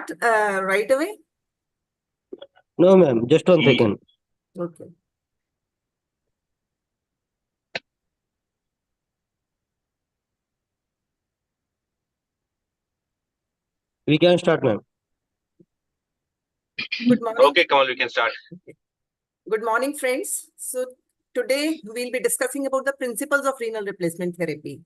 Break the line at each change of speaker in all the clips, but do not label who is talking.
start right away?
No, ma'am. Just 1 second.
Okay.
We can start, ma'am.
Good morning.
Okay, Kamal, we can start.
Good morning, friends. So today we'll be discussing about the principles of renal replacement therapy.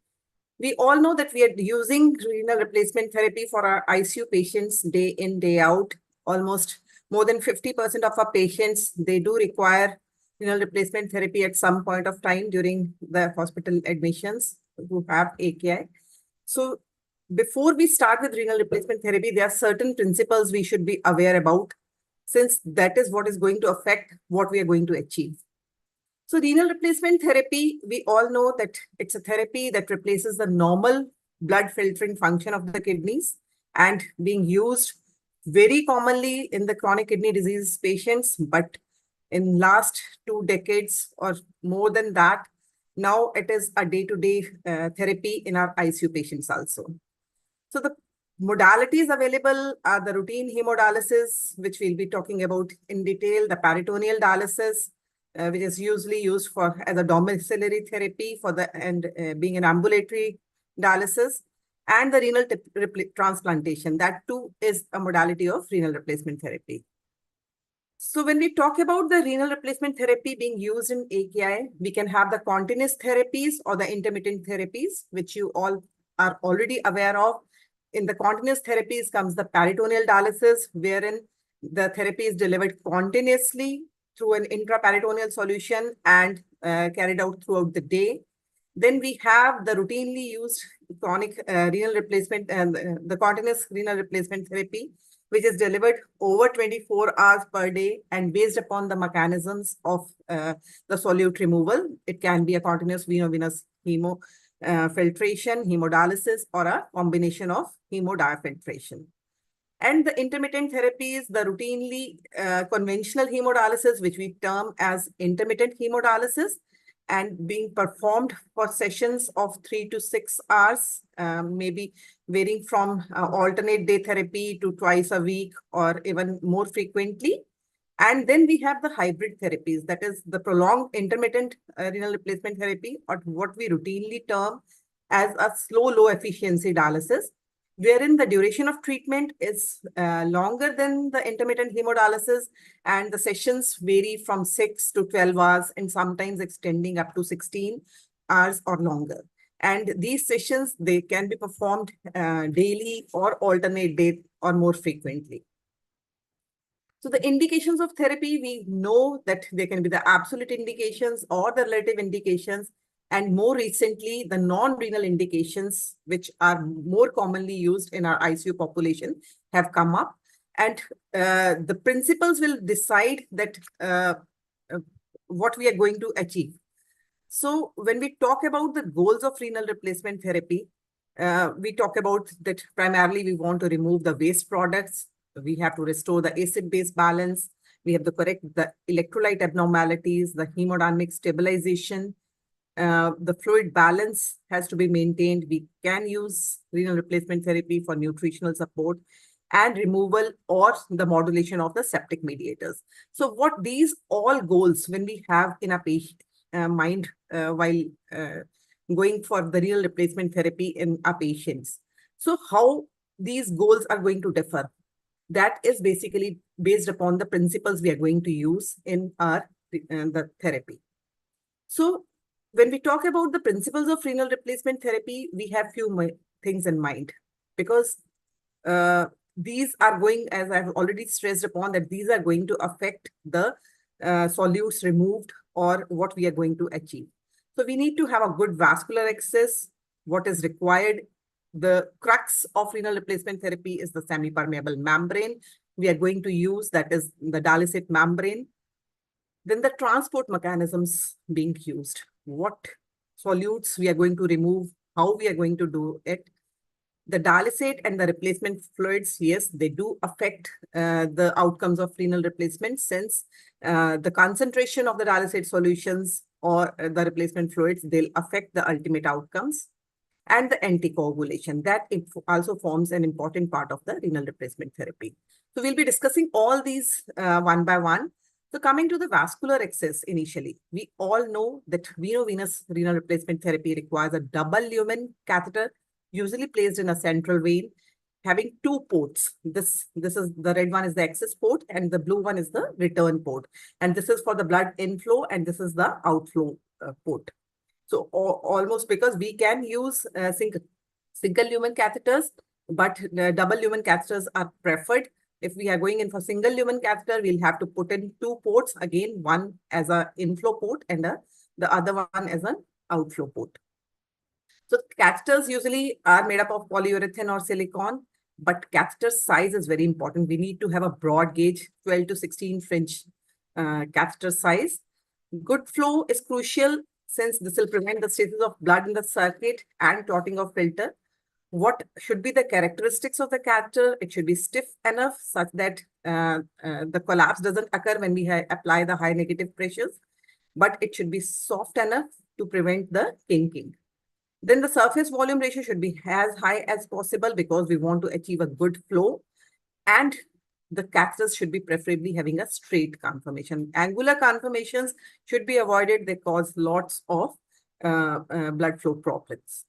We all know that we are using renal replacement therapy for our ICU patients day in, day out. Almost more than 50% of our patients, they do require renal replacement therapy at some point of time during the hospital admissions who have AKI. So before we start with renal replacement therapy, there are certain principles we should be aware about, since that is what is going to affect what we are going to achieve. So renal replacement therapy, we all know that it's a therapy that replaces the normal blood filtering function of the kidneys and being used very commonly in the chronic kidney disease patients, but in last 2 decades or more than that, now it is a day-to-day therapy in our ICU patients also. So the modalities available are the routine hemodialysis, which we'll be talking about in detail, the peritoneal dialysis, which is usually used for as a domiciliary therapy for the being an ambulatory dialysis, and the renal transplantation. That too is a modality of renal replacement therapy. So when we talk about the renal replacement therapy being used in AKI, we can have the continuous therapies or the intermittent therapies, which you all are already aware of. In the continuous therapies comes the peritoneal dialysis, wherein the therapy is delivered continuously through an intraperitoneal solution and carried out throughout the day. Then we have the routinely used chronic renal replacement and the continuous renal replacement therapy, which is delivered over 24 hours per day and based upon the mechanisms of the solute removal. It can be a continuous veno-venous hemo filtration, hemodialysis, or a combination of hemodiafiltration. And the intermittent therapies, the routinely conventional hemodialysis, which we term as intermittent hemodialysis, and being performed for sessions of 3 to 6 hours, maybe varying from alternate day therapy to twice a week or even more frequently. And then we have the hybrid therapies, that is the prolonged intermittent renal replacement therapy, or what we routinely term as a slow, low efficiency dialysis, wherein the duration of treatment is longer than the intermittent hemodialysis, and the sessions vary from 6 to 12 hours and sometimes extending up to 16 hours or longer. And these sessions, they can be performed daily or alternate day or more frequently. So the indications of therapy, we know that they can be the absolute indications or the relative indications, and more recently, the non-renal indications, which are more commonly used in our ICU population, have come up. And the principles will decide that what we are going to achieve. So when we talk about the goals of renal replacement therapy, we talk about that primarily we want to remove the waste products. We have to restore the acid-base balance. We have to correct the electrolyte abnormalities, the hemodynamic stabilization. The fluid balance has to be maintained. We can use renal replacement therapy for nutritional support and removal or the modulation of the septic mediators. So what these all goals, when we have in a patient mind while going for the renal replacement therapy in our patients. So how these goals are going to differ? That is basically based upon the principles we are going to use in our the therapy. So when we talk about the principles of renal replacement therapy, we have few things in mind, because these are going, as I've already stressed upon, that these are going to affect the solutes removed or what we are going to achieve. So we need to have a good vascular access. What is required? The crux of renal replacement therapy is the semi-permeable membrane we are going to use, that is the dialysate membrane. Then the transport mechanisms being used, what solutes we are going to remove, how we are going to do it. The dialysate and the replacement fluids, yes, they do affect the outcomes of renal replacement, since the concentration of the dialysate solutions or the replacement fluids, they'll affect the ultimate outcomes. and the anticoagulation. That also forms an important part of the renal replacement therapy. So we'll be discussing all these one by one. So coming to the vascular access initially, we all know that veno-venous renal replacement therapy requires a double lumen catheter, usually placed in a central vein, having two ports. This is the red one is the access port and the blue one is the return port. And this is for the blood inflow and this is the outflow port. So almost because we can use single lumen catheters, but double lumen catheters are preferred. If we are going in for single lumen catheter, we'll have to put in two ports, again, one as an inflow port and the other one as an outflow port. So catheters usually are made up of polyurethane or silicone, but catheter size is very important. We need to have a broad gauge, 12 to 16 French catheter size. Good flow is crucial since this will prevent the stasis of blood in the circuit and clotting of filter. What should be the characteristics of the catheter? It should be stiff enough such that the collapse doesn't occur when we apply the high negative pressures, but it should be soft enough to prevent the kinking. Then the surface volume ratio should be as high as possible because we want to achieve a good flow, and the catheters should be preferably having a straight conformation. Angular conformations should be avoided. They cause lots of blood flow problems.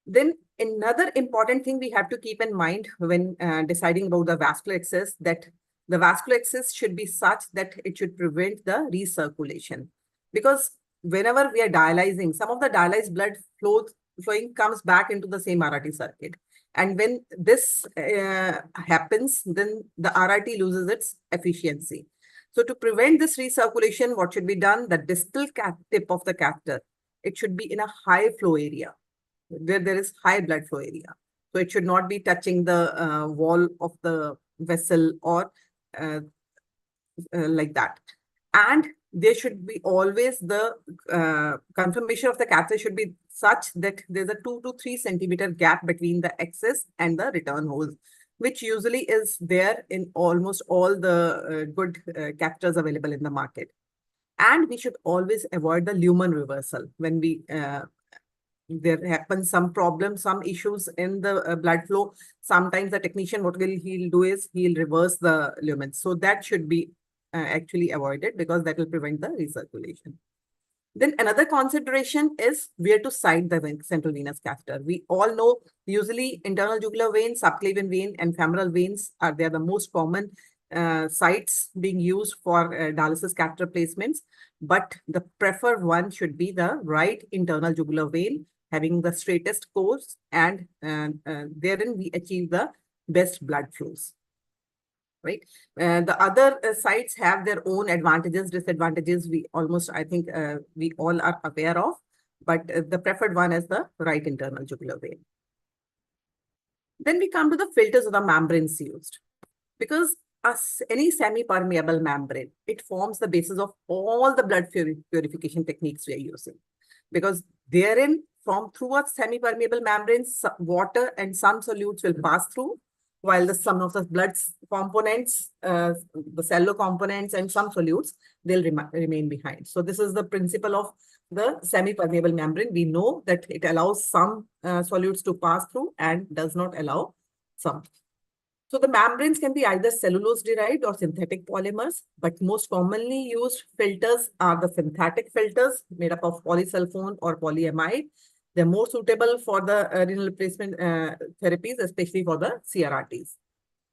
Then another important thing we have to keep in mind when deciding about the vascular access, that the vascular access should be such that it should prevent the recirculation. Because whenever we are dialyzing, some of the dialyzed blood flowing comes back into the same RRT circuit. And when this happens, then the RRT loses its efficiency. So to prevent this recirculation, what should be done? The distal tip of the catheter, it should be in a high flow area where there is high blood flow area. So it should not be touching the wall of the vessel or like that. And there should be always the conformation of the catheter should be such that there's a 2 to 3 centimeter gap between the access and the return holes, which usually is there in almost all the good catheters available in the market. And we should always avoid the lumen reversal when we there happens some problems, some issues in the blood flow. Sometimes the technician, what he'll do is he'll reverse the lumen. So that should be actually avoided because that will prevent the recirculation. Then another consideration is where to site the central venous catheter. We all know usually internal jugular vein, subclavian vein, and femoral veins are the most common sites being used for dialysis catheter placements. But the preferred one should be the right internal jugular vein, having the straightest course, and therein we achieve the best blood flows. Right. The other sites have their own advantages, disadvantages. I think we all are aware of, but the preferred one is the right internal jugular vein. Then we come to the filters of the membranes used, because any semi-permeable membrane, it forms the basis of all the blood purification techniques we are using, because therein through a semi-permeable membranes, water and some solutes will pass through, while some of the blood components, the cellular components and some solutes, they'll remain behind. So this is the principle of the semi-permeable membrane. We know that it allows some solutes to pass through and does not allow some. So the membranes can be either cellulose-derived or synthetic polymers, but most commonly used filters are the synthetic filters made up of polysulfone or polyamide. They're more suitable for the renal replacement therapies, especially for the CRRTs.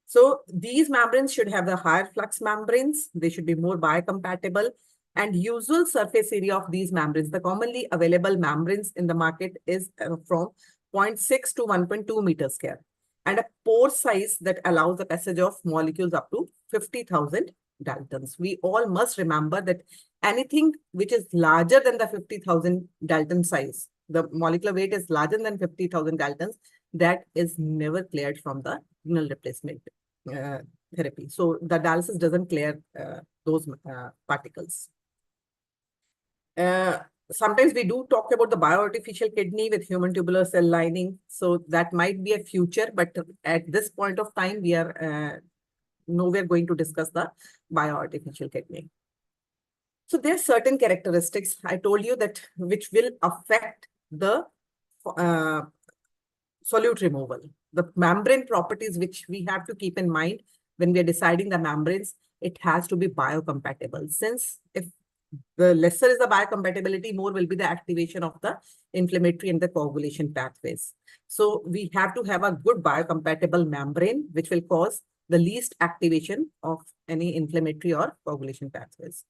So these membranes should have the higher flux membranes. They should be more biocompatible. And usual surface area of these membranes, the commonly available membranes in the market is from 0.6 to 1.2 meters square, and a pore size that allows the passage of molecules up to 50,000 Daltons. We all must remember that anything which is larger than the 50,000 Dalton size, the molecular weight is larger than 50,000 Daltons, that is never cleared from the renal replacement therapy. So the dialysis doesn't clear those particles. Sometimes we do talk about the bioartificial kidney with human tubular cell lining. So that might be a future, but at this point of time, we are nowhere going to discuss the bioartificial kidney. So there are certain characteristics I told you that which will affect the solute removal. The membrane properties which we have to keep in mind when we are deciding the membranes, it has to be biocompatible. Since if the lesser is the biocompatibility, more will be the activation of the inflammatory and the coagulation pathways. So we have to have a good biocompatible membrane, which will cause the least activation of any inflammatory or coagulation pathways.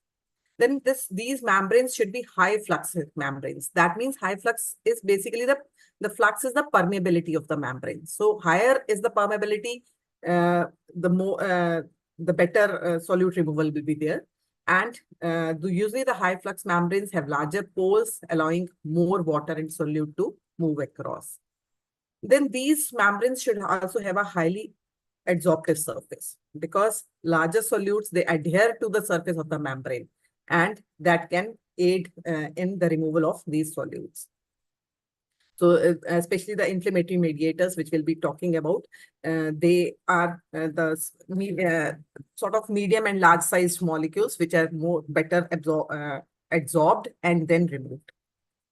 Then these membranes should be high flux membranes. That means high flux is basically the flux is the permeability of the membrane. So higher is the permeability, the better solute removal will be there. And usually the high flux membranes have larger pores, allowing more water and solute to move across. Then these membranes should also have a highly adsorptive surface, because larger solutes, they adhere to the surface of the membrane, and that can aid in the removal of these solutes. So especially the inflammatory mediators, which we'll be talking about, they are sort of medium and large sized molecules, which are better absorbed and then removed.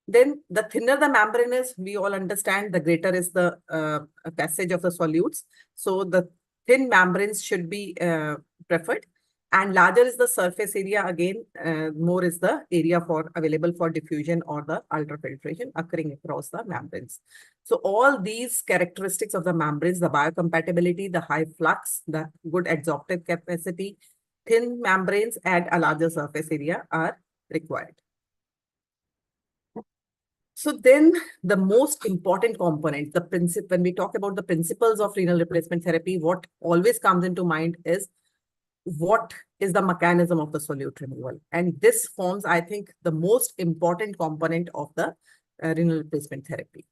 Then the thinner the membrane is, we all understand, the greater is the passage of the solutes. So the thin membranes should be preferred, and larger is the surface area. Again, more is the area available for diffusion or the ultrafiltration occurring across the membranes. So all these characteristics of the membranes, the biocompatibility, the high flux, the good adsorptive capacity, thin membranes, and a larger surface area are required. So then the most important component, when we talk about the principles of renal replacement therapy, what always comes into mind is what is the mechanism of the solute removal. And this forms, I think, the most important component of the renal replacement therapy.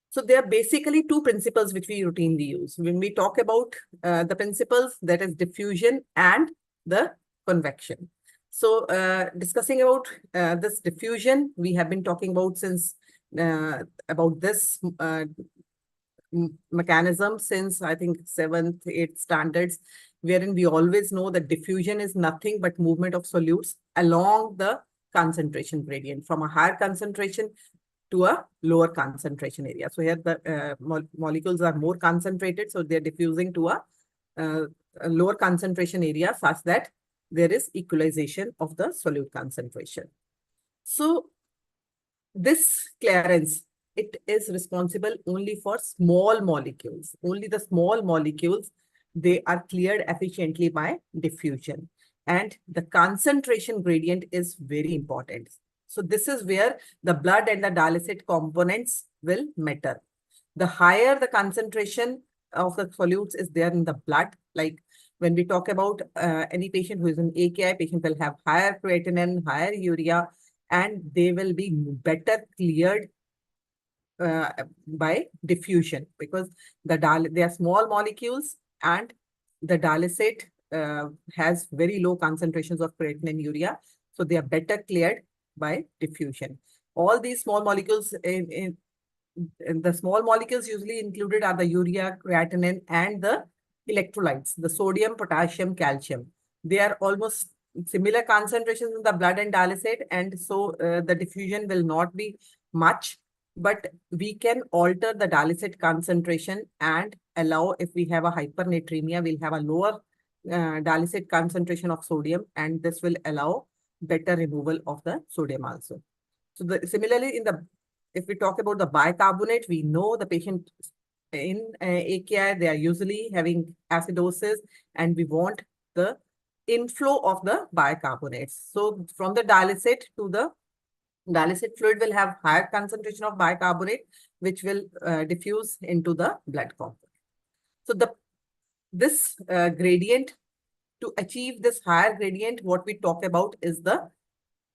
So there are basically two principles which we routinely use. When we talk about the principles, that is diffusion and the convection. So discussing about this diffusion, we have been talking about about this mechanism since, I think, 7th, 8th standards, wherein we always know that diffusion is nothing but movement of solutes along the concentration gradient from a higher concentration to a lower concentration area. So here the molecules are more concentrated, so they're diffusing to a lower concentration area such that there is equalization of the solute concentration. So this clearance, it is responsible only for small molecules. Only the small molecules, they are cleared efficiently by diffusion. And the concentration gradient is very important. So this is where the blood and the dialysate components will matter. The higher the concentration of the solutes is there in the blood, like when we talk about any patient who is an AKI patient, will have higher creatinine, higher urea, and they will be better cleared by diffusion, because they are small molecules and the dialysate has very low concentrations of creatinine and urea, so they are better cleared by diffusion. All these small molecules, in the small molecules usually included are the urea, creatinine, and the electrolytes, the sodium, potassium, calcium. They are almost similar concentrations in the blood and dialysate, and so the diffusion will not be much, but we can alter the dialysate concentration and allow, if we have a hypernatremia, we'll have a lower dialysate concentration of sodium, and this will allow better removal of the sodium also. So similarly, if we talk about the bicarbonate, we know the patient in AKI, they are usually having acidosis, and we want the inflow of the bicarbonates. So from the dialysate to the dialysate fluid will have higher concentration of bicarbonate, which will diffuse into the blood component. So this gradient, to achieve this higher gradient, what we talk about is the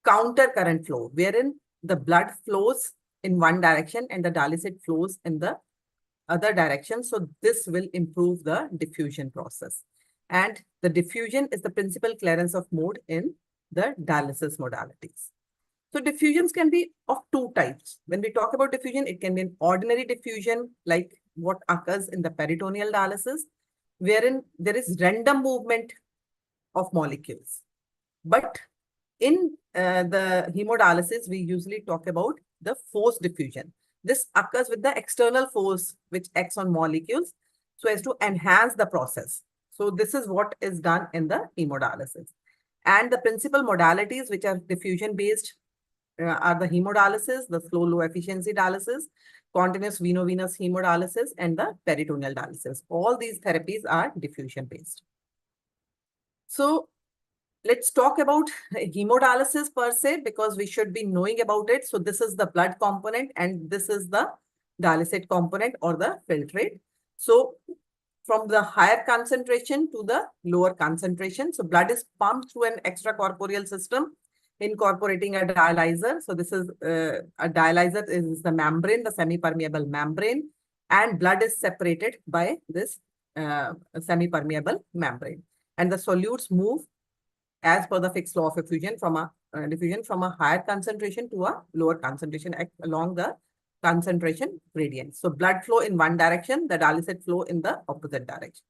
counter current flow, wherein the blood flows in one direction and the dialysate flows in the other direction. So this will improve the diffusion process. And the diffusion is the principal clearance of mode in the dialysis modalities. So diffusions can be of two types. When we talk about diffusion, it can be an ordinary diffusion, like what occurs in the peritoneal dialysis, wherein there is random movement of molecules. But in the hemodialysis, we usually talk about the forced diffusion. This occurs with the external force which acts on molecules so as to enhance the process. So this is what is done in the hemodialysis. And the principal modalities which are diffusion-based are the hemodialysis, the slow low efficiency dialysis, continuous veno-venous hemodialysis, and the peritoneal dialysis. All these therapies are diffusion-based. So let's talk about hemodialysis per se, because we should be knowing about it. So this is the blood component and this is the dialysate component or the filtrate. So from the higher concentration to the lower concentration. So blood is pumped through an extracorporeal system incorporating a dialyzer. So this is a dialyzer is the membrane, the semi-permeable membrane, and blood is separated by this semi-permeable membrane. And the solutes move as per the fixed law of diffusion from a higher concentration to a lower concentration along the concentration gradient. So blood flow in one direction, the dialysate flow in the opposite direction.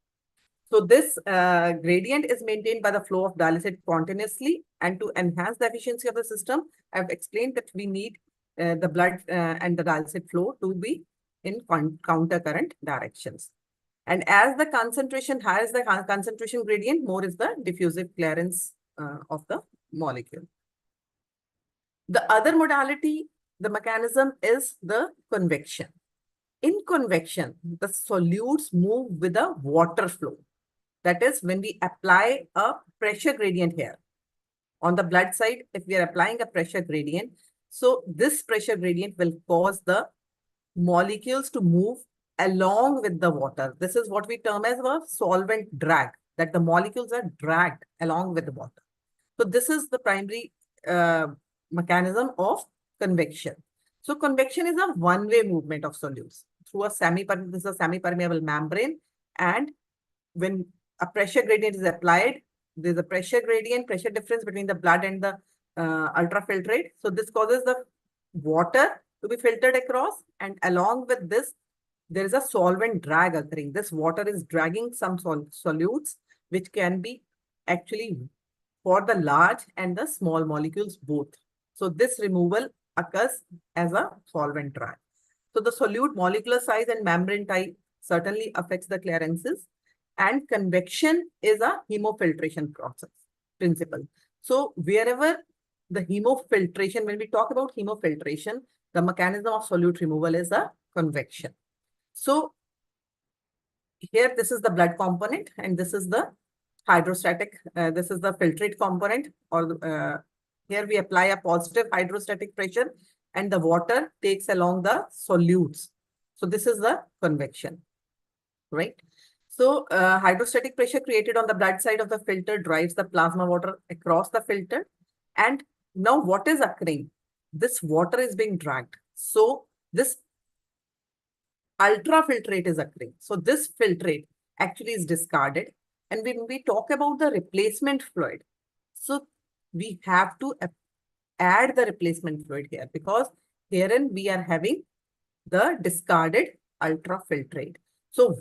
So this gradient is maintained by the flow of dialysate continuously, and to enhance the efficiency of the system, I've explained that we need the blood and the dialysate flow to be in counter-current directions. And as the concentration higher the concentration gradient, more is the diffusive clearance of the molecule. The other modality, the mechanism is the convection. In convection, the solutes move with a water flow. That is, when we apply a pressure gradient here. On the blood side, if we are applying a pressure gradient, so this pressure gradient will cause the molecules to move along with the water. This is what we term as a solvent drag, that the molecules are dragged along with the water. So this is the primary mechanism of convection. So convection is a one-way movement of solutes through a semi-permeable membrane, and when a pressure gradient is applied, there's a pressure difference between the blood and the ultrafiltrate. So this causes the water to be filtered across, and along with this, there is a solvent drag occurring. This water is dragging some solutes, which can be actually for the large and the small molecules both. So this removal occurs as a solvent drag. So the solute molecular size and membrane type certainly affects the clearances, and convection is a hemofiltration process principle. So wherever the hemofiltration, when we talk about hemofiltration, the mechanism of solute removal is a convection. So here, this is the blood component, and this is the hydrostatic, this is the filtrate component, or here we apply a positive hydrostatic pressure and the water takes along the solutes. So this is the convection, right? So hydrostatic pressure created on the blood side of the filter drives the plasma water across the filter. And now what is occurring? This water is being dragged. So this ultrafiltrate is occurring. So this filtrate actually is discarded. And when we talk about the replacement fluid, so we have to add the replacement fluid here, because herein we are having the discarded ultrafiltrate. So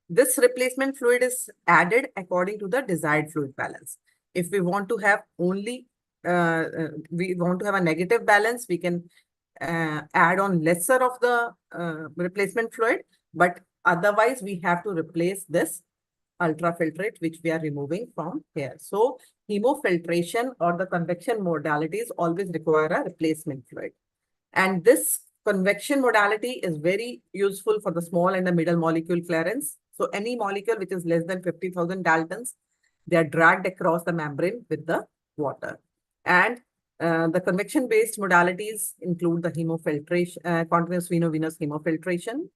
this replacement fluid is added according to the desired fluid balance. If we want to have only, we want to have a negative balance, we can add on lesser of the replacement fluid, but otherwise we have to replace this ultrafiltrate, which we are removing from here. So hemofiltration or the convection modalities always require a replacement fluid. And this convection modality is very useful for the small and the middle molecule clearance. So any molecule which is less than 50,000 Daltons, they are dragged across the membrane with the water. And the convection-based modalities include the hemofiltration, continuous veno-venous hemofiltration,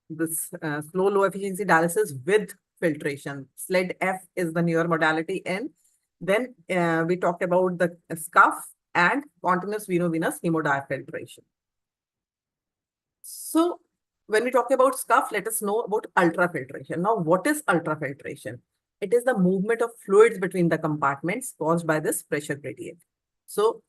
this slow low efficiency dialysis with filtration. SLED-F is the newer modality in. Then we talk about the SCUF and continuous veno-venous hemodiafiltration. So when we talk about SCUF, let us know about ultrafiltration. Now, what is ultrafiltration? It is the movement of fluids between the compartments caused by this pressure gradient. So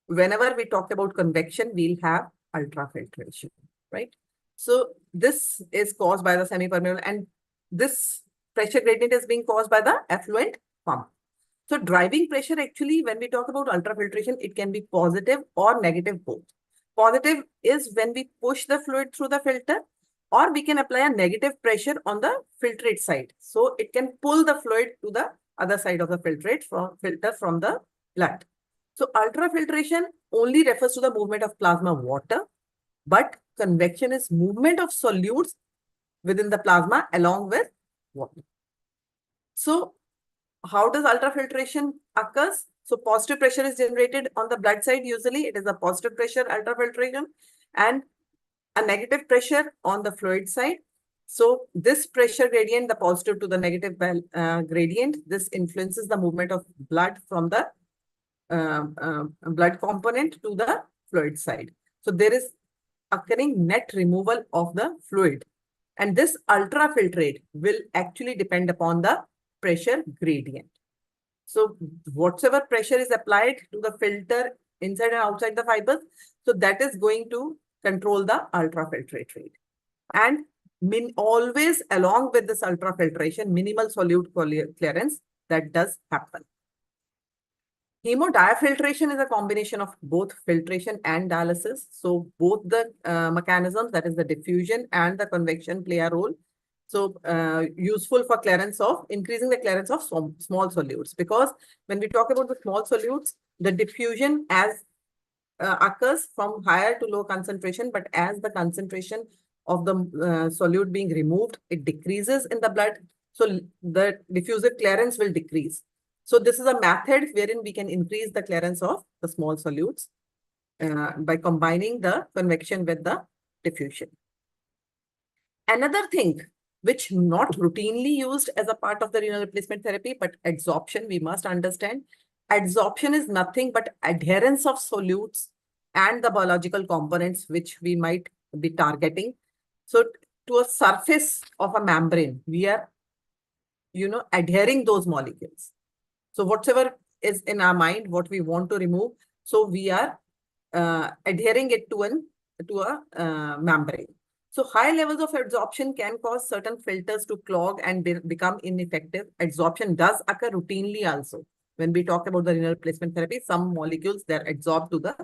whenever we talk about convection, we'll have ultrafiltration, right? So this is caused by the semi-permeable, and this pressure gradient is being caused by the effluent pump. So driving pressure, actually, when we talk about ultrafiltration, it can be positive or negative both. Positive is when we push the fluid through the filter, or we can apply a negative pressure on the filtrate side. So it can pull the fluid to the other side of the filtrate filter from the blood. So ultrafiltration only refers to the movement of plasma water, but convection is movement of solutes within the plasma along with water. So how does ultrafiltration occurs? So positive pressure is generated on the blood side. Usually it is a positive pressure ultrafiltration, and a negative pressure on the fluid side. So this pressure gradient, the positive to the negative gradient, this influences the movement of blood from the blood component to the fluid side. So there is occurring net removal of the fluid. And this ultrafiltrate will actually depend upon the pressure gradient. So whatever pressure is applied to the filter inside and outside the fibers, so that is going to control the ultrafiltrate rate. And always along with this ultrafiltration, minimal solute clearance that does happen. Hemodiafiltration is a combination of both filtration and dialysis. So both the mechanisms, that is the diffusion and the convection, play a role. So useful for clearance of, increasing the clearance of small solutes. Because when we talk about the small solutes, the diffusion occurs from higher to low concentration, but as the concentration of the solute being removed, it decreases in the blood. So the diffusive clearance will decrease. So this is a method wherein we can increase the clearance of the small solutes by combining the convection with the diffusion. Another thing which not routinely used as a part of the renal replacement therapy, but adsorption, we must understand. Adsorption is nothing but adherence of solutes and the biological components which we might be targeting. So to a surface of a membrane, we are, adhering those molecules. So whatever is in our mind, what we want to remove, so we are adhering it to a membrane. So high levels of adsorption can cause certain filters to clog and become ineffective. Adsorption does occur routinely also. When we talk about the renal replacement therapy, some molecules, they're adsorbed to the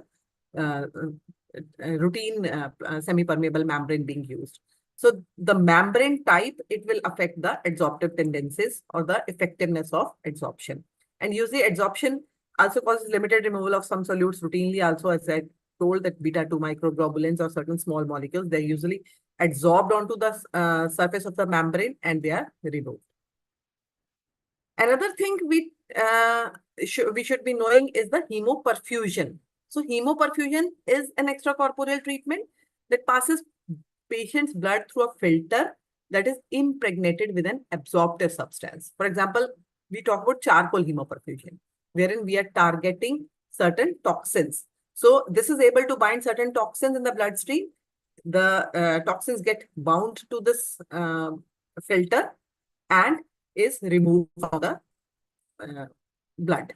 routine semi-permeable membrane being used. So the membrane type, it will affect the adsorptive tendencies or the effectiveness of adsorption. And usually adsorption also causes limited removal of some solutes routinely. Also, as I told, that beta-2 microglobulins or certain small molecules, they're usually adsorbed onto the surface of the membrane and they are removed. Another thing we should be knowing is the hemoperfusion. So hemoperfusion is an extracorporeal treatment that passes patient's blood through a filter that is impregnated with an absorptive substance. For example, we talk about charcoal hemoperfusion, wherein we are targeting certain toxins. So this is able to bind certain toxins in the bloodstream. The toxins get bound to this filter and is removed from the blood,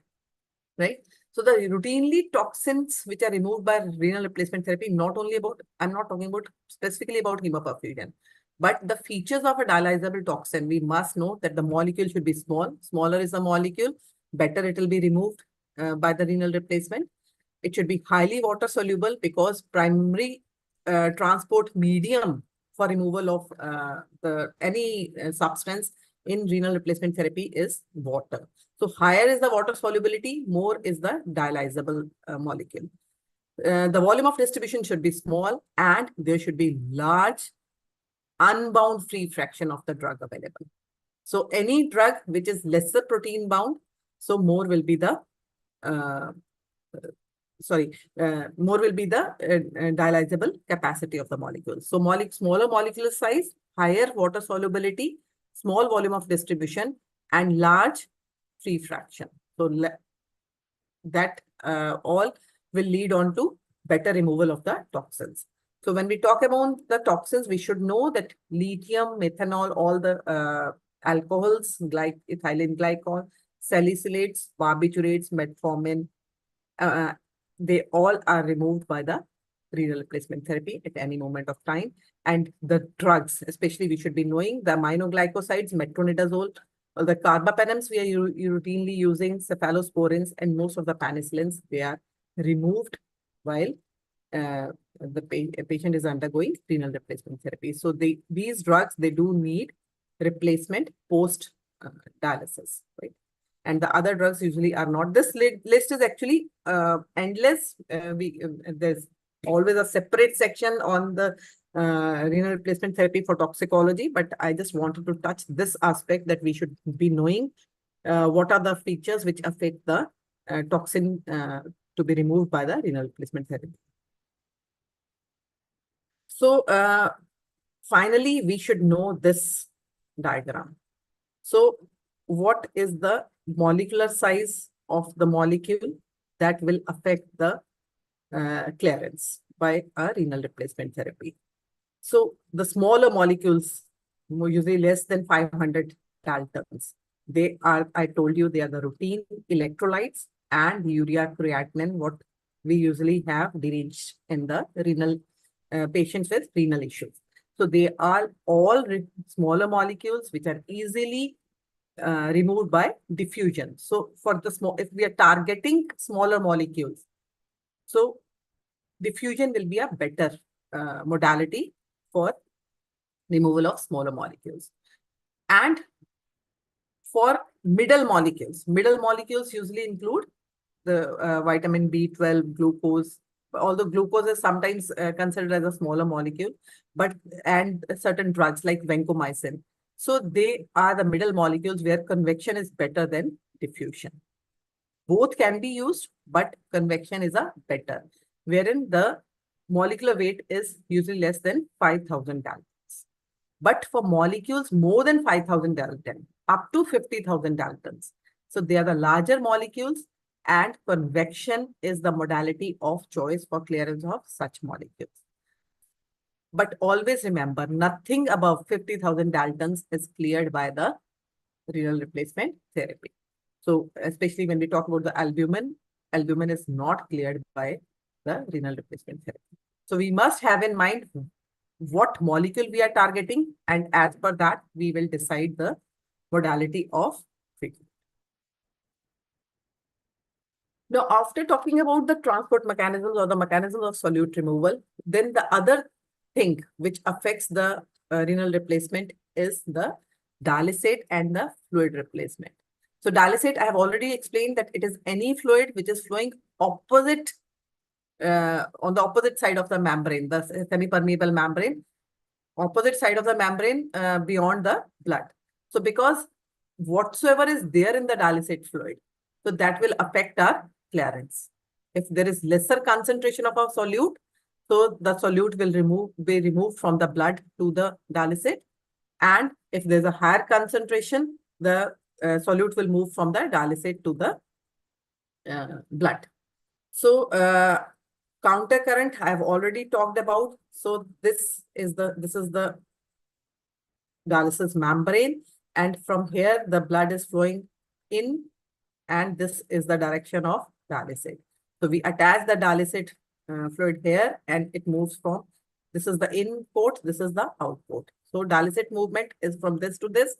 right? So the routinely toxins which are removed by renal replacement therapy, not only about, I'm not talking about specifically about hemoperfusion, but the features of a dialyzable toxin, we must know that the molecule should be small. Smaller is the molecule, better it will be removed by the renal replacement. It should be highly water soluble because primary transport medium for removal of any substance in renal replacement therapy is water. So higher is the water solubility, more is the dialyzable molecule. The volume of distribution should be small and there should be large unbound free fraction of the drug available. So any drug which is lesser protein bound, so more will be the more will be the dialyzable capacity of the molecule. So smaller molecular size, higher water solubility, small volume of distribution, and large free fraction. So that all will lead on to better removal of the toxins. So when we talk about the toxins, we should know that lithium, methanol, all the alcohols, ethylene glycol, salicylates, barbiturates, metformin, they all are removed by the renal replacement therapy at any moment of time. And the drugs, especially we should be knowing the aminoglycosides, metronidazole, the carbapenems we are routinely using, cephalosporins, and most of the penicillins, they are removed while patient is undergoing renal replacement therapy. So these drugs, they do need replacement post dialysis, right? And the other drugs usually are not. This list is actually endless. There's always a separate section on the renal replacement therapy for toxicology, but I just wanted to touch this aspect that we should be knowing what are the features which affect the toxin to be removed by the renal replacement therapy. So finally, we should know this diagram. So what is the molecular size of the molecule that will affect the clearance by a renal replacement therapy? So the smaller molecules, usually less than 500 daltons, they are, I told you, they are the routine electrolytes and urea creatinine, what we usually have deranged in the renal patients with renal issues. So they are all smaller molecules which are easily removed by diffusion. So for the small, if we are targeting smaller molecules, so diffusion will be a better modality for removal of smaller molecules. And for middle molecules usually include the vitamin B12, glucose, although glucose is sometimes considered as a smaller molecule, and certain drugs like vancomycin. So they are the middle molecules where convection is better than diffusion. Both can be used, but convection is a better, wherein the molecular weight is usually less than 5,000 daltons. But for molecules more than 5,000 daltons, up to 50,000 daltons. So they are the larger molecules, and convection is the modality of choice for clearance of such molecules. But always remember, nothing above 50,000 daltons is cleared by the renal replacement therapy. So especially when we talk about the albumin is not cleared by the renal replacement therapy. So we must have in mind what molecule we are targeting, and as per that, we will decide the modality of treatment. Now, after talking about the transport mechanisms or the mechanisms of solute removal, then the other thing which affects the renal replacement is the dialysate and the fluid replacement. So dialysate, I have already explained that it is any fluid which is flowing opposite on the opposite side of the membrane, the semi-permeable membrane, opposite side of the membrane beyond the blood. So because whatsoever is there in the dialysate fluid, so that will affect our clearance. If there is lesser concentration of our solute, so the solute will be removed from the blood to the dialysate. And if there's a higher concentration, the solute will move from the dialysate to the blood. So counter current I have already talked about. So this is the dialysis membrane, and from here the blood is flowing in, and this is the direction of dialysate. So we attach the dialysate fluid here, and it moves from, this is the in port, this is the out port. So dialysate movement is from this to this,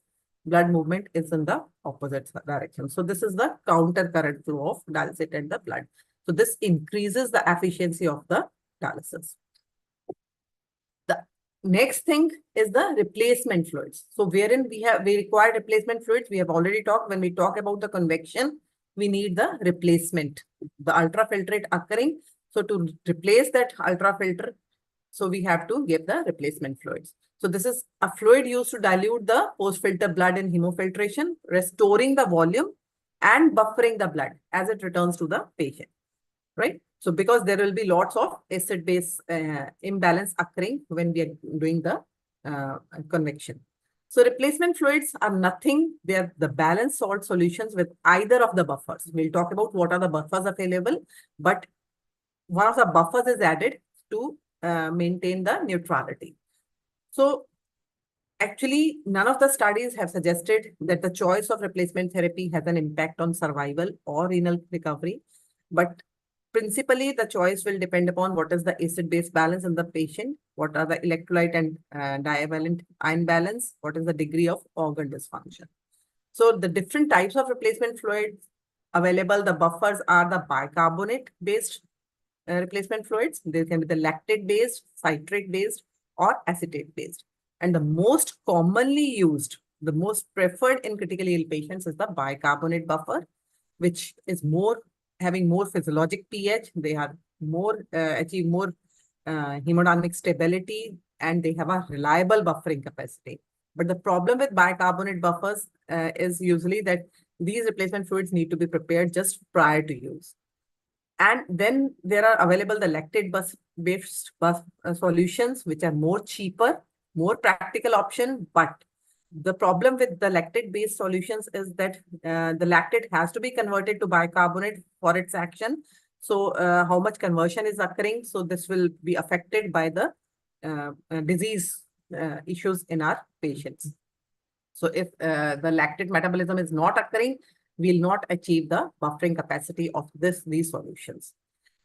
blood movement is in the opposite direction. So this is the counter current flow of dialysate and the blood. So this increases the efficiency of the dialysis. The next thing is the replacement fluids. So wherein we require replacement fluids, we have already talked. When we talk about the convection, we need the replacement, the ultrafiltrate occurring. So to replace that ultrafilter, so we have to give the replacement fluids. So this is a fluid used to dilute the post-filter blood in hemofiltration, restoring the volume and buffering the blood as it returns to the patient, right? So because there will be lots of acid-base imbalance occurring when we are doing the convection. So replacement fluids are nothing. They are the balanced salt solutions with either of the buffers. We'll talk about what are the buffers available, but one of the buffers is added to maintain the neutrality. So actually, none of the studies have suggested that the choice of replacement therapy has an impact on survival or renal recovery. But principally, the choice will depend upon what is the acid-base balance in the patient, what are the electrolyte and divalent ion balance, what is the degree of organ dysfunction. So the different types of replacement fluids available, the buffers are the bicarbonate-based replacement fluids. There can be the lactate-based, citrate-based, or acetate-based. And the most commonly used, the most preferred in critically ill patients is the bicarbonate buffer, which is having more physiologic pH. They have achieve more hemodynamic stability, and they have a reliable buffering capacity. But the problem with bicarbonate buffers is usually that these replacement fluids need to be prepared just prior to use. And then there are available the lactate-based solutions, which are more cheaper, more practical option. But the problem with the lactate-based solutions is that the lactate has to be converted to bicarbonate for its action. So how much conversion is occurring? So this will be affected by the disease issues in our patients. So if the lactate metabolism is not occurring, we'll not achieve the buffering capacity of these solutions.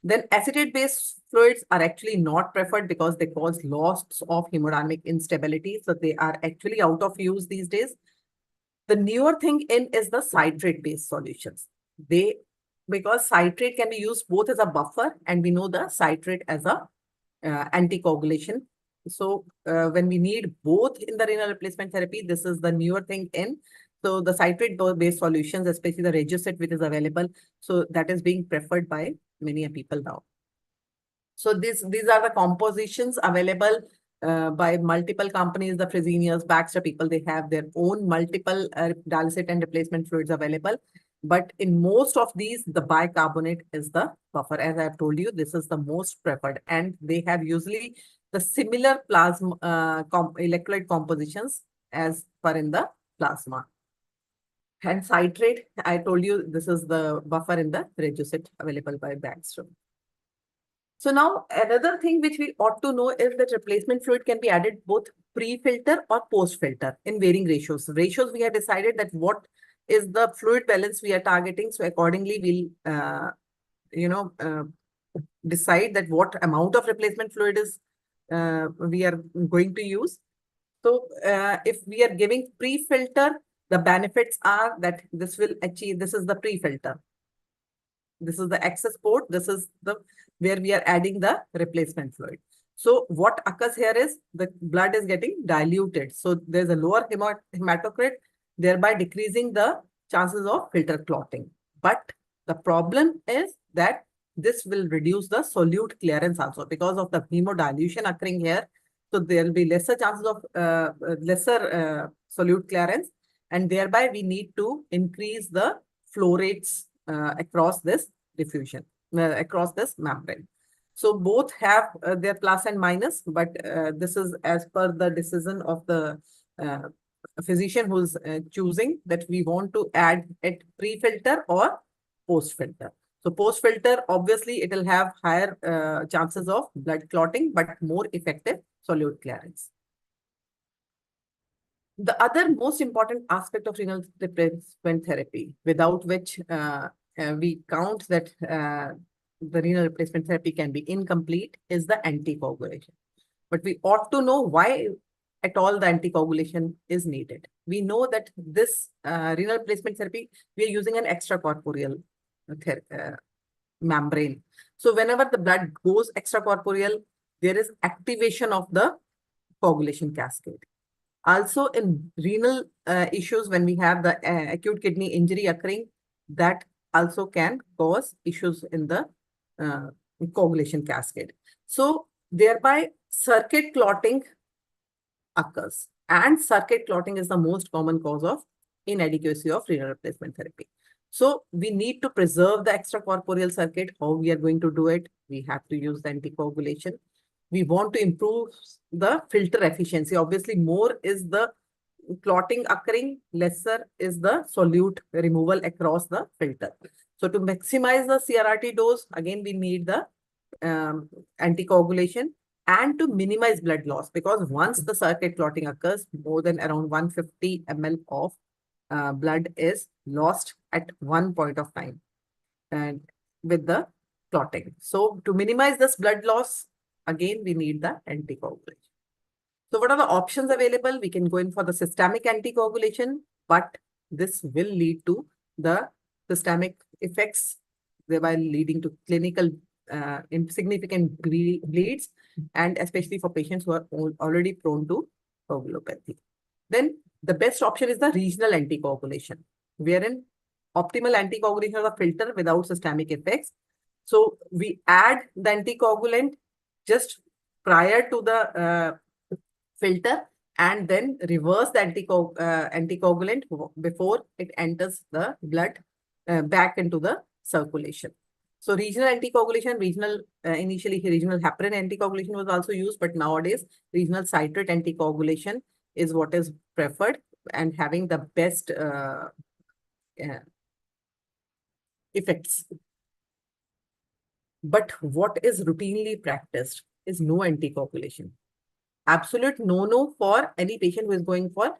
Then acetate-based fluids are actually not preferred because they cause loss of hemodynamic instability. So they are actually out of use these days. The newer thing in is the citrate-based solutions. Because citrate can be used both as a buffer, and we know the citrate as a anticoagulation. So when we need both in the renal replacement therapy, this is the newer thing in. So the citrate-based solutions, especially the Reducet, which is available, so that is being preferred by many people now. So these are the compositions available by multiple companies, the Fresenius, Baxter people, they have their own multiple dialysate and replacement fluids available. But in most of these, the bicarbonate is the buffer. As I have told you, this is the most preferred, and they have usually the similar plasma electrolyte compositions as per in the plasma. And citrate, I told you, this is the buffer in the Reducet available by Baxter. So now another thing which we ought to know is that replacement fluid can be added both pre-filter or post-filter in varying ratios. Ratios, we have decided that what is the fluid balance we are targeting. So accordingly, we'll, decide that what amount of replacement fluid is we are going to use. So if we are giving pre-filter, the benefits are that this will achieve, this is the pre-filter. This is the access port. This is the where we are adding the replacement fluid. So what occurs here is the blood is getting diluted. So there's a lower hematocrit, thereby decreasing the chances of filter clotting. But the problem is that this will reduce the solute clearance also because of the hemodilution occurring here. So there will be lesser chances of solute clearance, and thereby we need to increase the flow rates across this diffusion, across this membrane. So both have their plus and minus, but this is as per the decision of the physician who's choosing that we want to add it pre-filter or post-filter. So post-filter, obviously, it will have higher chances of blood clotting, but more effective solute clearance. The other most important aspect of renal replacement therapy, without which we count that the renal replacement therapy can be incomplete, is the anticoagulation. But we ought to know why at all the anticoagulation is needed. We know that this renal replacement therapy, we are using an extracorporeal membrane. So whenever the blood goes extracorporeal, there is activation of the coagulation cascade. Also in renal issues, when we have the acute kidney injury occurring, that also can cause issues in the coagulation cascade. So thereby circuit clotting occurs, and circuit clotting is the most common cause of inadequacy of renal replacement therapy. So we need to preserve the extracorporeal circuit. How we are going to do it? We have to use the anticoagulation. We want to improve the filter efficiency. Obviously, more is the clotting occurring, lesser is the solute removal across the filter. So to maximize the CRRT dose, again, we need the anticoagulation, and to minimize blood loss, because once the circuit clotting occurs, more than around 150 ml of blood is lost at one point of time and with the clotting. So to minimize this blood loss, again, we need the anticoagulation. So what are the options available? We can go in for the systemic anticoagulation, but this will lead to the systemic effects, thereby leading to clinical significant bleeds, and especially for patients who are already prone to coagulopathy. Then the best option is the regional anticoagulation, wherein optimal anticoagulation of the filter without systemic effects. So we add the anticoagulant just prior to the filter, and then reverse the anticoagulant before it enters the blood back into the circulation. So regional anticoagulation, initially regional heparin anticoagulation was also used, but nowadays regional citrate anticoagulation is what is preferred and having the best effects. But what is routinely practiced is no anticoagulation. Absolute no-no for any patient who is going for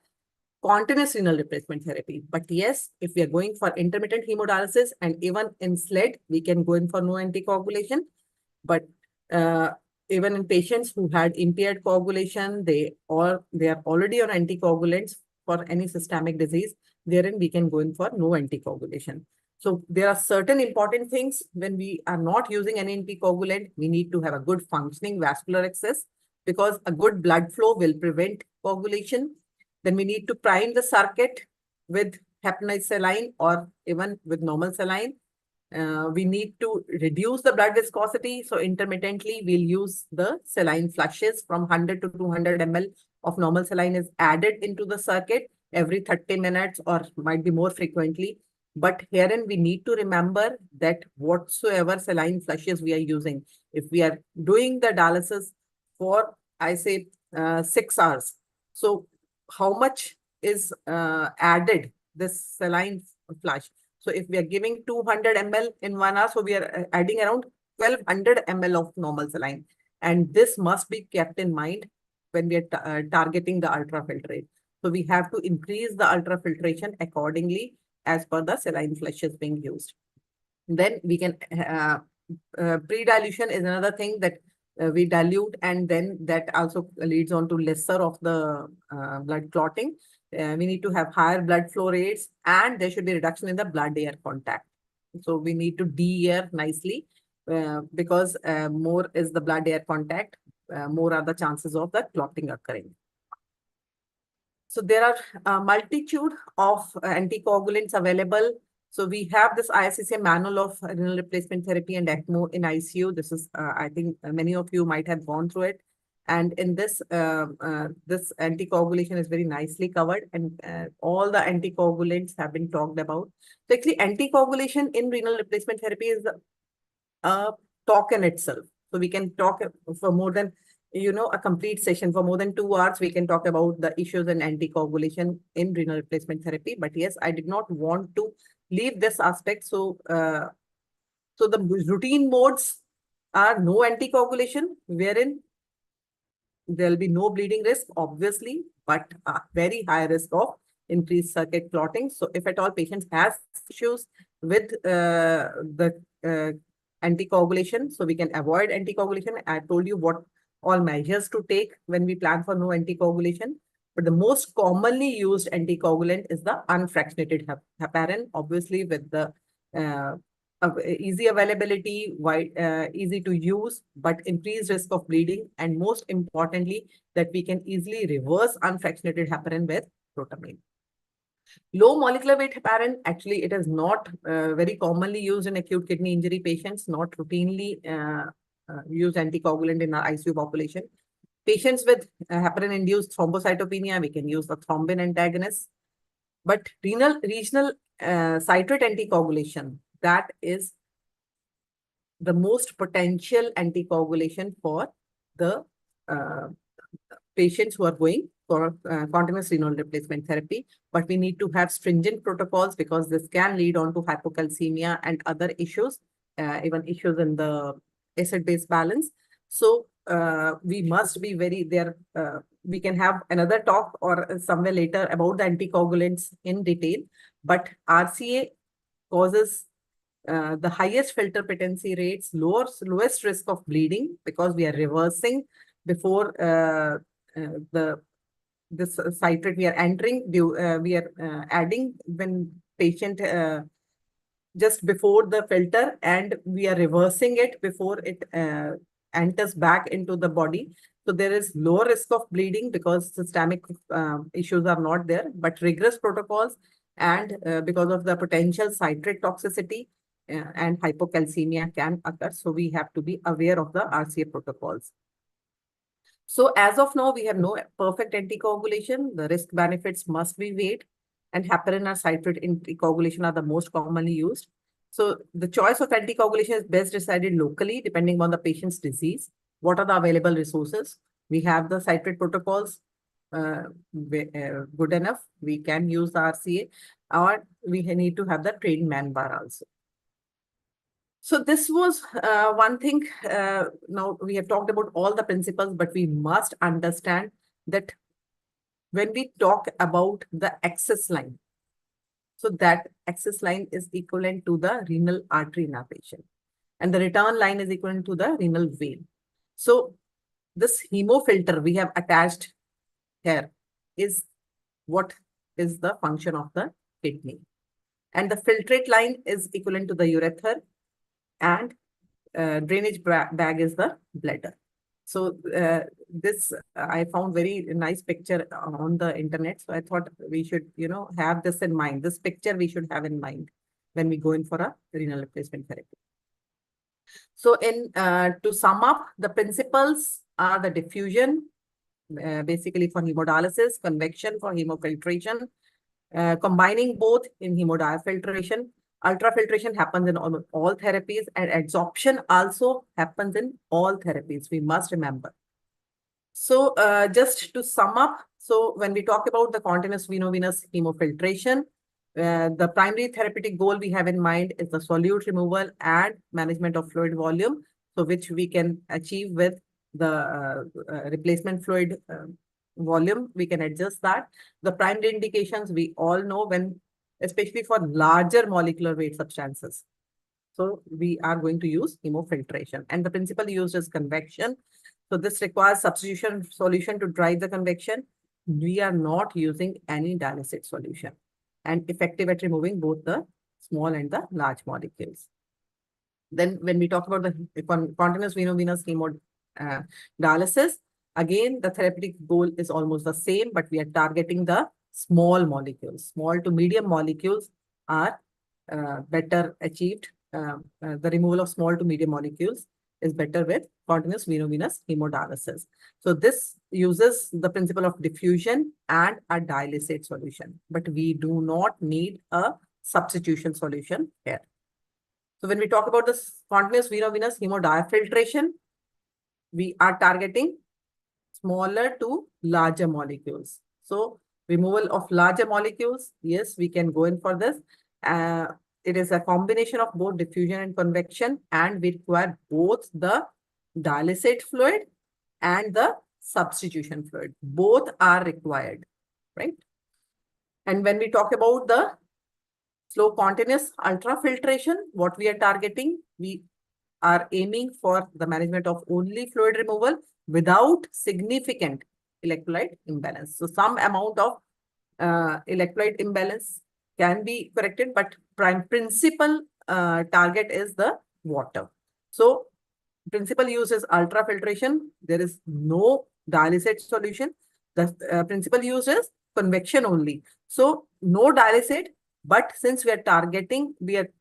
continuous renal replacement therapy. But yes, if we are going for intermittent hemodialysis and even in SLED, we can go in for no anticoagulation. But even in patients who had impaired coagulation, they are already on anticoagulants for any systemic disease, therein we can go in for no anticoagulation. So there are certain important things when we are not using any anticoagulant. We need to have a good functioning vascular access, because a good blood flow will prevent coagulation. Then we need to prime the circuit with heparinized saline or even with normal saline. We need to reduce the blood viscosity. So intermittently, we'll use the saline flushes from 100 to 200 ml of normal saline is added into the circuit every 30 minutes or might be more frequently. But herein, we need to remember that whatsoever saline flushes we are using, if we are doing the dialysis for, I say, 6 hours. So how much is added, this saline flush? So if we are giving 200 ml in 1 hour, so we are adding around 1200 ml of normal saline. And this must be kept in mind when we are targeting the ultrafiltrate. So we have to increase the ultrafiltration accordingly as per the saline flushes being used. Then we can, pre-dilution is another thing that we dilute, and then that also leads on to lesser of the blood clotting. We need to have higher blood flow rates, and there should be reduction in the blood-air contact. So we need to de-air nicely because more is the blood-air contact, more are the chances of the clotting occurring. So there are a multitude of anticoagulants available. So we have this ISCCM manual of renal replacement therapy and ECMO in ICU. This is, I think many of you might have gone through it. And in this, this anticoagulation is very nicely covered, and all the anticoagulants have been talked about. So actually, anticoagulation in renal replacement therapy is a talk in itself. So we can talk for more than, a complete session for more than 2 hours. We can talk about the issues in anticoagulation in renal replacement therapy. But yes, I did not want to leave this aspect. So, so the routine modes are no anticoagulation, wherein there will be no bleeding risk, obviously, but a very high risk of increased circuit clotting. So if at all patients have issues with the anticoagulation, so we can avoid anticoagulation. I told you what all measures to take when we plan for no anticoagulation. But the most commonly used anticoagulant is the unfractionated heparin, obviously with the easy availability, easy to use, but increased risk of bleeding. And most importantly, that we can easily reverse unfractionated heparin with protamine. Low molecular weight heparin, actually, it is not very commonly used in acute kidney injury patients, not routinely use anticoagulant in our ICU population. Patients with heparin-induced thrombocytopenia, we can use the thrombin antagonist. But regional citrate anticoagulation, that is the most potential anticoagulation for the patients who are going for continuous renal replacement therapy. But we need to have stringent protocols because this can lead on to hypocalcemia and other issues, even issues in the acid-base balance. So we must be very there. We can have another talk or somewhere later about the anticoagulants in detail. But RCA causes the highest filter patency rates, lowest risk of bleeding, because we are reversing before this citrate we are entering. We are adding when patient just before the filter, and we are reversing it before it enters back into the body. So there is lower risk of bleeding because systemic issues are not there, but rigorous protocols, and because of the potential citrate toxicity and hypocalcemia can occur. So we have to be aware of the RCA protocols. So as of now, we have no perfect anticoagulation. The risk benefits must be weighed, and heparin or citrate anticoagulation are the most commonly used. So the choice of anticoagulation is best decided locally, depending on the patient's disease. What are the available resources? We have the citrate protocols, good enough. We can use the RCA, or we need to have the trained man bar also. So this was one thing. Now we have talked about all the principles, but we must understand that when we talk about the access line, so that access line is equivalent to the renal artery in our patient, and the return line is equivalent to the renal vein. So this hemofilter we have attached here is what is the function of the kidney, and the filtrate line is equivalent to the urethra, and drainage bag is the bladder. So this I found very nice picture on the internet. So I thought we should, have this in mind. This picture we should have in mind when we go in for a renal replacement therapy. So to sum up, the principles are the diffusion, basically for hemodialysis, convection for hemofiltration, combining both in hemodiafiltration. Ultrafiltration happens in almost all therapies, and adsorption also happens in all therapies. We must remember. So just to sum up, so when we talk about the continuous veno-venous hemofiltration, the primary therapeutic goal we have in mind is the solute removal and management of fluid volume, so which we can achieve with the replacement fluid volume. We can adjust that. The primary indications we all know, when especially for larger molecular weight substances. So we are going to use hemofiltration, and the principle used is convection. So this requires substitution solution to drive the convection. We are not using any dialysate solution, and effective at removing both the small and the large molecules. Then when we talk about the continuous veno-venous hemodialysis, again, the therapeutic goal is almost the same, but we are targeting the small molecules. Small to medium molecules are better achieved. The removal of small to medium molecules is better with continuous veno-venous hemodialysis. So this uses the principle of diffusion and a dialysate solution, but we do not need a substitution solution here. So when we talk about this continuous veno-venous hemodiafiltration, we are targeting smaller to larger molecules. So removal of larger molecules, yes, we can go in for this. It is a combination of both diffusion and convection, and we require both the dialysate fluid and the substitution fluid. Both are required, right? And when we talk about the slow continuous ultrafiltration, what we are targeting, we are aiming for the management of only fluid removal without significant electrolyte imbalance. So some amount of electrolyte imbalance can be corrected, but principal target is the water. So principal use is ultrafiltration. There is no dialysate solution. The principal use is convection only. So no dialysate, but since we are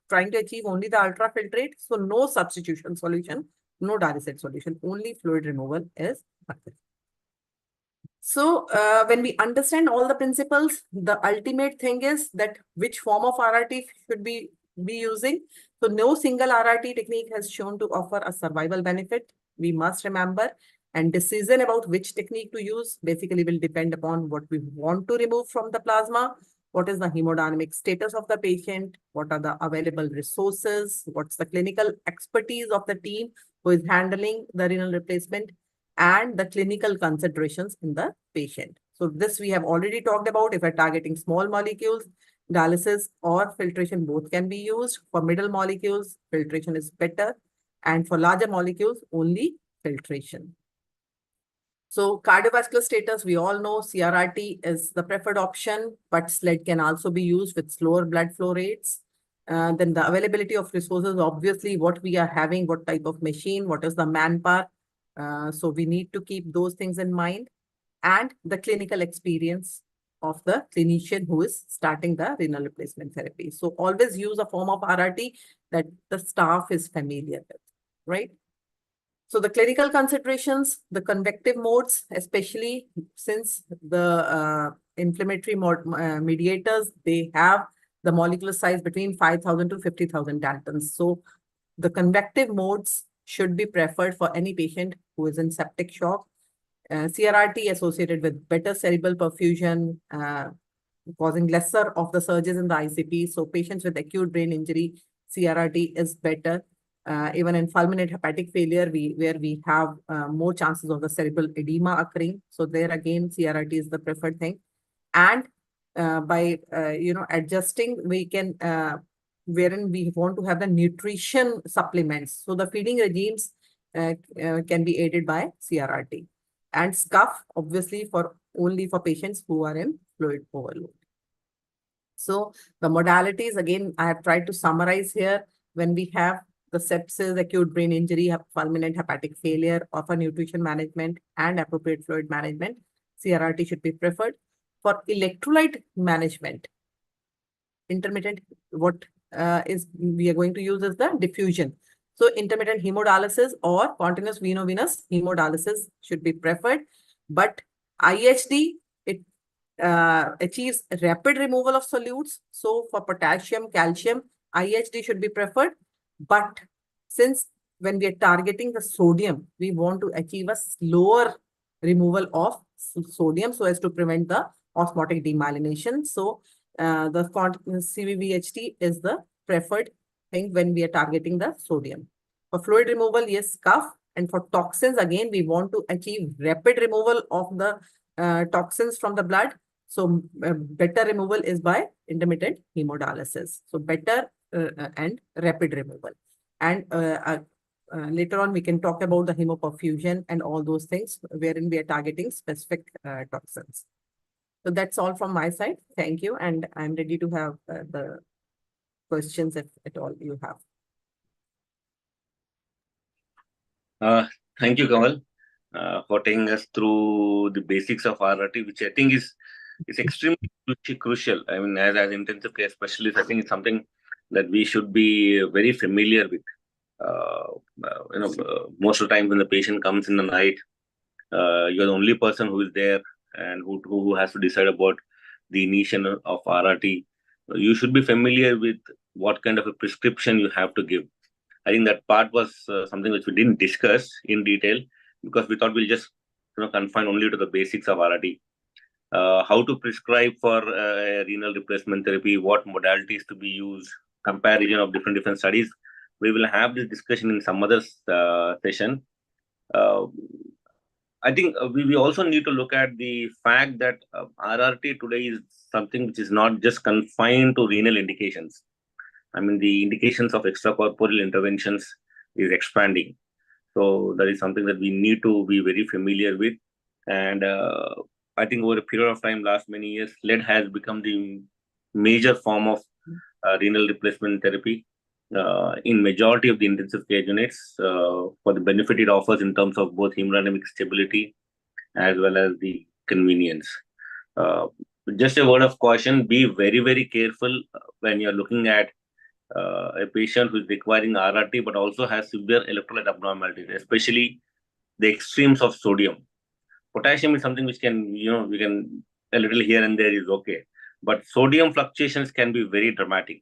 trying to achieve only the ultrafiltrate, so no substitution solution, no dialysate solution, only fluid removal is effective. So when we understand all the principles, the ultimate thing is that which form of RRT should be using. So no single RRT technique has shown to offer a survival benefit. We must remember, and decision about which technique to use basically will depend upon what we want to remove from the plasma, what is the hemodynamic status of the patient, what are the available resources, what's the clinical expertise of the team who is handling the renal replacement, and the clinical considerations in the patient. So this we have already talked about. If we're targeting small molecules, dialysis or filtration both can be used. For middle molecules, filtration is better. And for larger molecules, only filtration. So cardiovascular status, we all know CRRT is the preferred option, but SLED can also be used with slower blood flow rates. Then the availability of resources, obviously what we are having, what type of machine, what is the manpower. So we need to keep those things in mind, and the clinical experience of the clinician who is starting the renal replacement therapy. So always use a form of RRT that the staff is familiar with, right? So the clinical considerations, the convective modes, especially since the inflammatory mediators, they have the molecular size between 5,000 to 50,000 Daltons. So the convective modes should be preferred for any patient who is in septic shock. CRRT associated with better cerebral perfusion, causing lesser of the surges in the ICP. So patients with acute brain injury, CRRT is better. Even in fulminant hepatic failure, where we have more chances of the cerebral edema occurring. So there again, CRRT is the preferred thing. And by adjusting, we can wherein we want to have the nutrition supplements. So the feeding regimes can be aided by CRRT. And SCUF, obviously, for only for patients who are in fluid overload. So the modalities, again, I have tried to summarize here. When we have the sepsis, acute brain injury, fulminant hepatic failure, offer nutrition management and appropriate fluid management, CRRT should be preferred. For electrolyte management, intermittent, what we are going to use is the diffusion. So intermittent hemodialysis or continuous veno-venous hemodialysis should be preferred. But IHD, it achieves rapid removal of solutes. So for potassium, calcium, IHD should be preferred. But since when we are targeting the sodium, we want to achieve a slower removal of sodium so as to prevent the osmotic demyelination. So the CVVHT is the preferred thing when we are targeting the sodium. For fluid removal, yes, SCUF. And for toxins, again, we want to achieve rapid removal of the toxins from the blood. So better removal is by intermittent hemodialysis. So better and rapid removal. And later on, we can talk about the hemoperfusion and all those things wherein we are targeting specific toxins. So that's all from my side. Thank you. And I'm ready to have the questions if at all you have.
Thank you, Kamal, for taking us through the basics of RRT, which I think is extremely crucial. I mean, as intensive care specialists, I think it's something that we should be very familiar with. Most of the time when the patient comes in the night, you're the only person who is there and who has to decide about the initiation of RRT. You should be familiar with what kind of a prescription you have to give. I think that part was something which we didn't discuss in detail because we thought we'll just confine only to the basics of RRT. How to prescribe for renal replacement therapy, what modalities to be used, comparison of different studies. We will have this discussion in some other session. I think we also need to look at the fact that RRT today is something which is not just confined to renal indications. I mean, the indications of extracorporeal interventions is expanding. So that is something that we need to be very familiar with. And I think over a period of time, last many years, lead has become the major form of renal replacement therapy in majority of the intensive care units for the benefit it offers in terms of both hemodynamic stability as well as the convenience. Just a word of caution, be very, very careful when you're looking at a patient who is requiring RRT but also has severe electrolyte abnormalities, especially the extremes of sodium. Potassium is something which can, we can a little here and there is okay. But sodium fluctuations can be very dramatic.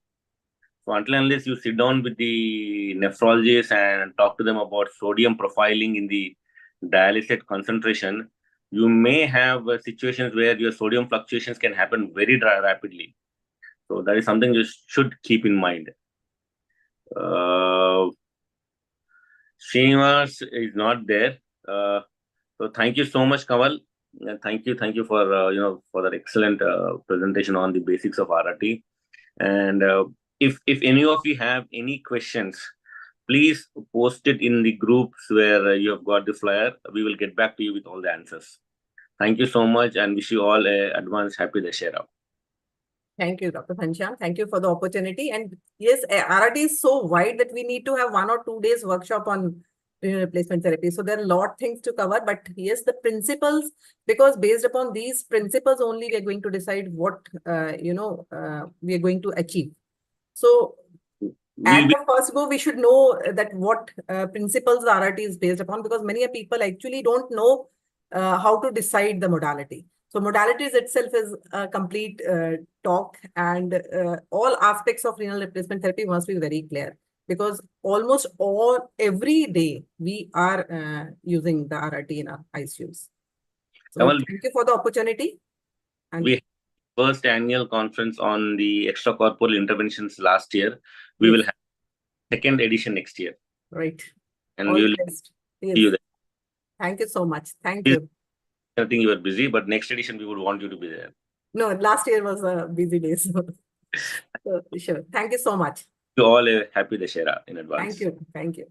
So until unless you sit down with the nephrologist and talk to them about sodium profiling in the dialysate concentration, you may have situations where your sodium fluctuations can happen very rapidly. So that is something you should keep in mind. Srinivas is not there. So thank you so much, Kamal. And thank you for for that excellent presentation on the basics of RRT. And if any of you have any questions, please post it in the groups where you have got the flyer. We will get back to you with all the answers. Thank you so much and wish you all a advanced happy Dussehra.
Thank you, Dr. Ghanshyam. Thank you for the opportunity. And yes, RRT is so wide that we need to have 1 or 2 days workshop on renal replacement therapy. So there are a lot things to cover, but yes, the principles, because based upon these principles only, we are going to decide what, we are going to achieve. So at the first go, we should know that what principles the RRT is based upon, because many people actually don't know how to decide the modality. So modalities itself is a complete talk, and all aspects of renal replacement therapy must be very clear, because almost every day we are using the RRT in our ICUs. So
Kamal,
thank you for the opportunity. And
we first annual conference on the extracorporeal interventions last year. We will have second edition next year.
Right.
And
All
we
the
will
best.
see
Yes.
you there.
Thank you so much. Thank
Yes.
you.
I think you were busy, but next edition we would want you to be there.
No, last year was a busy day. So sure. Thank you so much.
You all a happy Dussehra in advance.
Thank you. Thank you.